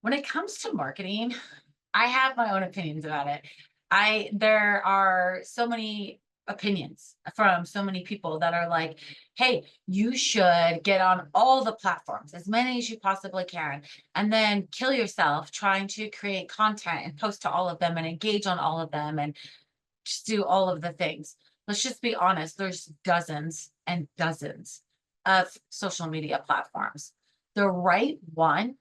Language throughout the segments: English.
When it comes to marketing, I have my own opinions about it. There are so many opinions from so many people that are like, "Hey, you should get on all the platforms, as many as you possibly can, and then kill yourself trying to create content and post to all of them and engage on all of them and just do all of the things." Let's just be honest, there's dozens and dozens of social media platforms. The right one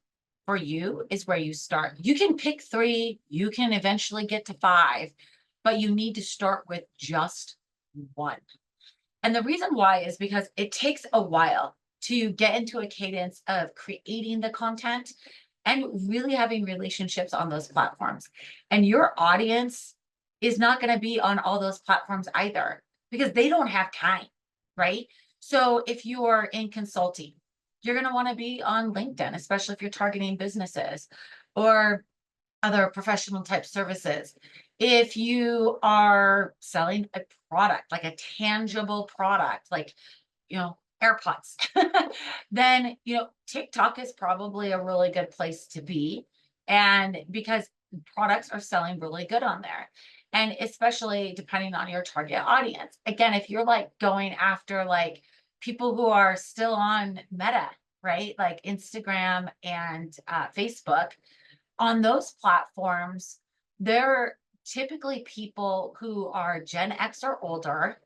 for you is where you start. You can pick 3, you can eventually get to 5, but you need to start with just one. And the reason why is because it takes a while to get into a cadence of creating the content and really having relationships on those platforms. And your audience is not going to be on all those platforms either because they don't have time, right? So if you are in consulting, you're going to want to be on LinkedIn, especially if you're targeting businesses or other professional type services. If you are selling a product, like a tangible product, like, AirPods, then, TikTok is probably a really good place to be. And because products are selling really good on there. And especially depending on your target audience. Again, if you're like going after like people who are still on Meta, right? Like Instagram and Facebook, on those platforms, they're typically people who are Gen X or older,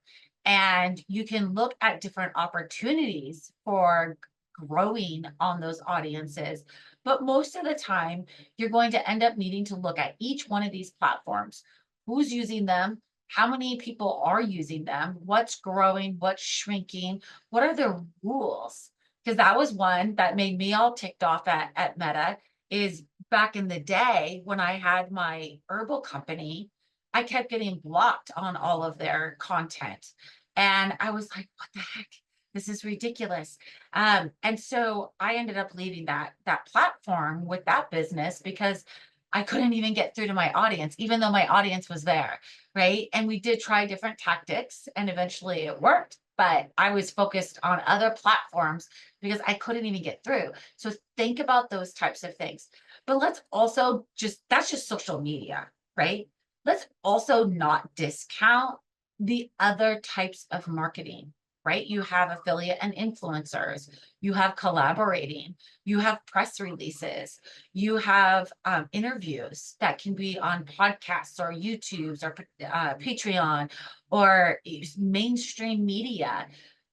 and you can look at different opportunities for growing on those audiences. But most of the time, you're going to end up needing to look at each one of these platforms. Who's using them? How many people are using them? What's growing? What's shrinking? What are the rules? Because that was one that made me all ticked off at Meta is back in the day when I had my herbal company, I kept getting blocked on all of their content. And I was like, what the heck? This is ridiculous. And so I ended up leaving that platform with that business because I couldn't even get through to my audience, even though my audience was there, right? And we did try different tactics and eventually it worked, but I was focused on other platforms because I couldn't even get through. So think about those types of things. But let's also that's just social media, right? Let's also not discount the other types of marketing, right? You have affiliate and influencers, you have collaborating, you have press releases, you have interviews that can be on podcasts or YouTube's or Patreon or mainstream media.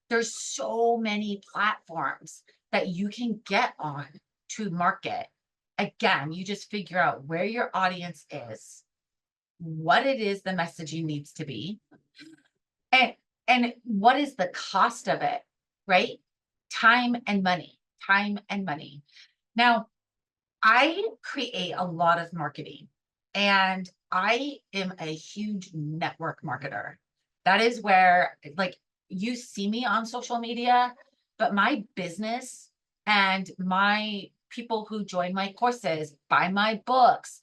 There's so many platforms that you can get on to market. Again, you just figure out where your audience is, what it is the messaging needs to be, and what is the cost of it, right? Time and money, time and money. Now, I create a lot of marketing and I am a huge network marketer. That is where, like, you see me on social media, but my business and my people who join my courses, buy my books,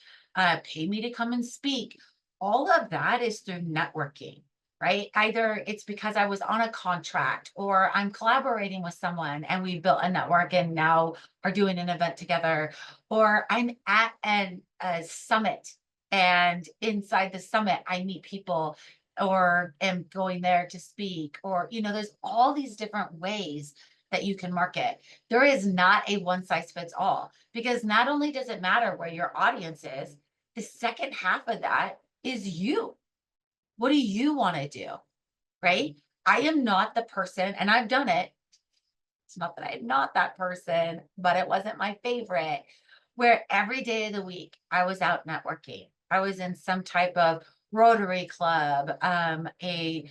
pay me to come and speak, all of that is through networking, right? Either it's because I was on a contract or I'm collaborating with someone and we built a network and now are doing an event together, or I'm at a summit and inside the summit I meet people or am going there to speak, or there's all these different ways that you can market. There is not a one size fits all because not only does it matter where your audience is, the second half of that is you. What do you want to do? Right? I am not the person, and I've done it. It's not that I'm not that person, but it wasn't my favorite. Where every day of the week I was out networking. I was in some type of Rotary Club, a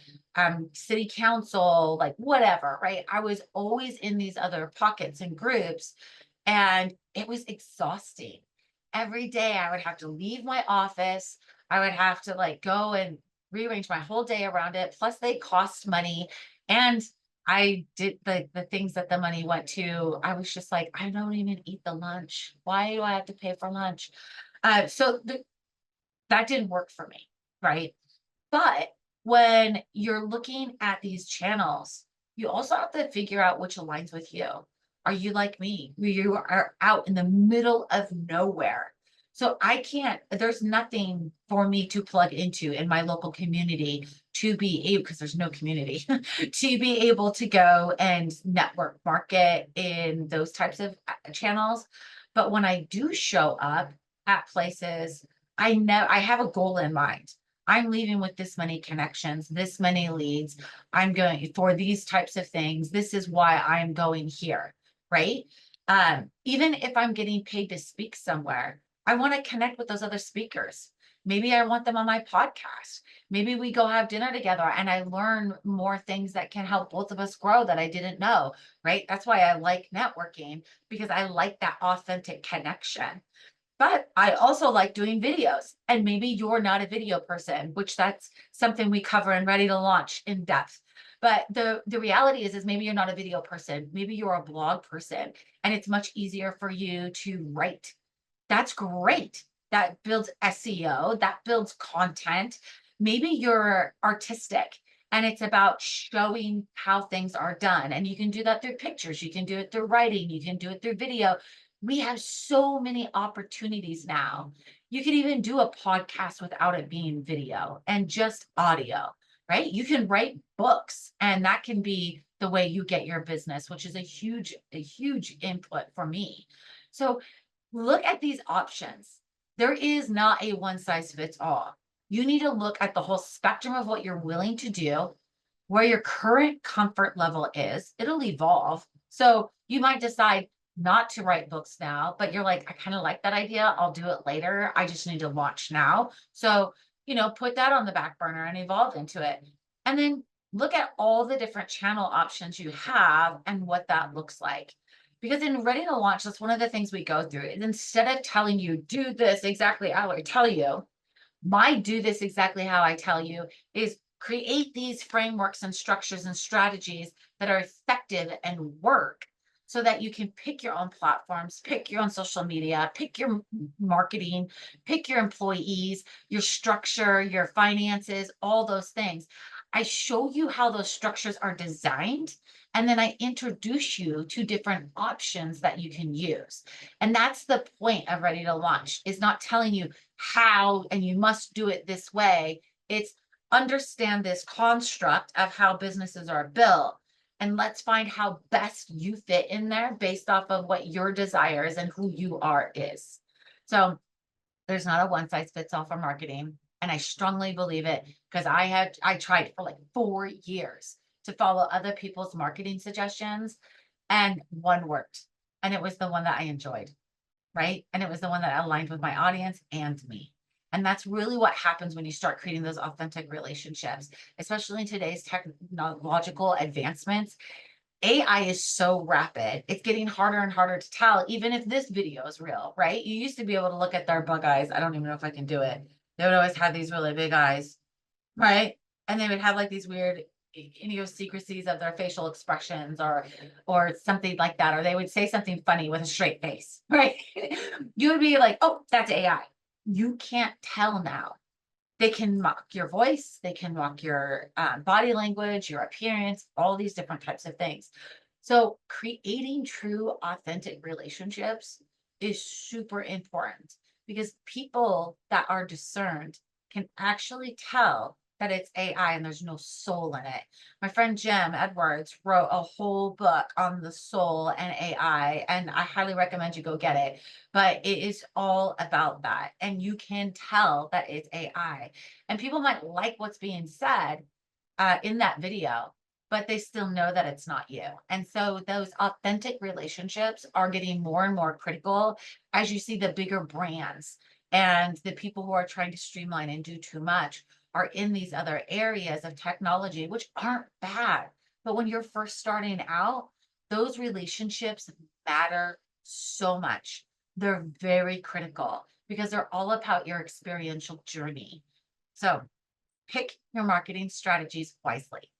city council, like whatever, right? I was always in these other pockets and groups, and it was exhausting. Every day I would have to leave my office. I would have to like go and rearrange my whole day around it. Plus, they cost money. And I did the things that the money went to. I was just like, I don't even eat the lunch. Why do I have to pay for lunch? That didn't work for me, right? But when you're looking at these channels, you also have to figure out which aligns with you. Are you like me, where you are out in the middle of nowhere? So I can't, there's nothing for me to plug into in my local community to be able, because there's no community, to be able to go and network market in those types of channels. But when I do show up at places, I know I have a goal in mind. I'm leaving with this many connections, this many leads. I'm going for these types of things. This is why I'm going here, right? Even if I'm getting paid to speak somewhere, I want to connect with those other speakers. Maybe I want them on my podcast. Maybe we go have dinner together and I learn more things that can help both of us grow that I didn't know, right? That's why I like networking, because I like that authentic connection. But I also like doing videos, and maybe you're not a video person, which that's something we cover and Ready to Launch in depth. But the reality is maybe you're not a video person, maybe you're a blog person, and it's much easier for you to write. That's great. That builds SEO, that builds content. Maybe you're artistic and it's about showing how things are done. And you can do that through pictures, you can do it through writing, you can do it through video. We have so many opportunities now. You can even do a podcast without it being video and just audio, right? You can write books, and that can be the way you get your business, which is a huge input for me. So look at these options. There is not a one size fits all. You need to look at the whole spectrum of what you're willing to do, where your current comfort level is. It'll evolve. So you might decide not to write books now, but you're like, I kind of like that idea. I'll do it later. I just need to launch now. So, put that on the back burner and evolve into it. And then look at all the different channel options you have and what that looks like. Because in Ready to Launch, that's one of the things we go through. And instead of telling you, do this exactly how I tell you, my do this exactly how I tell you is create these frameworks and structures and strategies that are effective and work, so that you can pick your own platforms, pick your own social media, pick your marketing, pick your employees, your structure, your finances, all those things. I show you how those structures are designed, and then I introduce you to different options that you can use. And that's the point of Ready to Launch, is not telling you how and you must do it this way. It's understand this construct of how businesses are built, and let's find how best you fit in there based off of what your desires and who you are is. So there's not a one size fits all for marketing. And I strongly believe it, because I tried for like 4 years to follow other people's marketing suggestions, and one worked. And it was the one that I enjoyed, right? And it was the one that aligned with my audience and me. And that's really what happens when you start creating those authentic relationships, especially in today's technological advancements. AI is so rapid. It's getting harder and harder to tell, even if this video is real, right? You used to be able to look at their bug eyes. I don't even know if I can do it. They would always have these really big eyes, right? And they would have like these weird idiosyncrasies of their facial expressions, or something like that, or they would say something funny with a straight face, right? You would be like, oh, that's AI. You can't tell now. They can mock your voice, they can mock your body language, your appearance, all these different types of things. So creating true authentic relationships is super important, because people that are discerned can actually tell that it's AI and there's no soul in it. My friend Jim Edwards wrote a whole book on the soul and AI, and I highly recommend you go get it. But it is all about that. And you can tell that it's AI. And people might like what's being said in that video, but they still know that it's not you. And so those authentic relationships are getting more and more critical as you see the bigger brands and the people who are trying to streamline and do too much are in these other areas of technology, which aren't bad. But when you're first starting out, those relationships matter so much. They're very critical, because they're all about your experiential journey. So pick your marketing strategies wisely.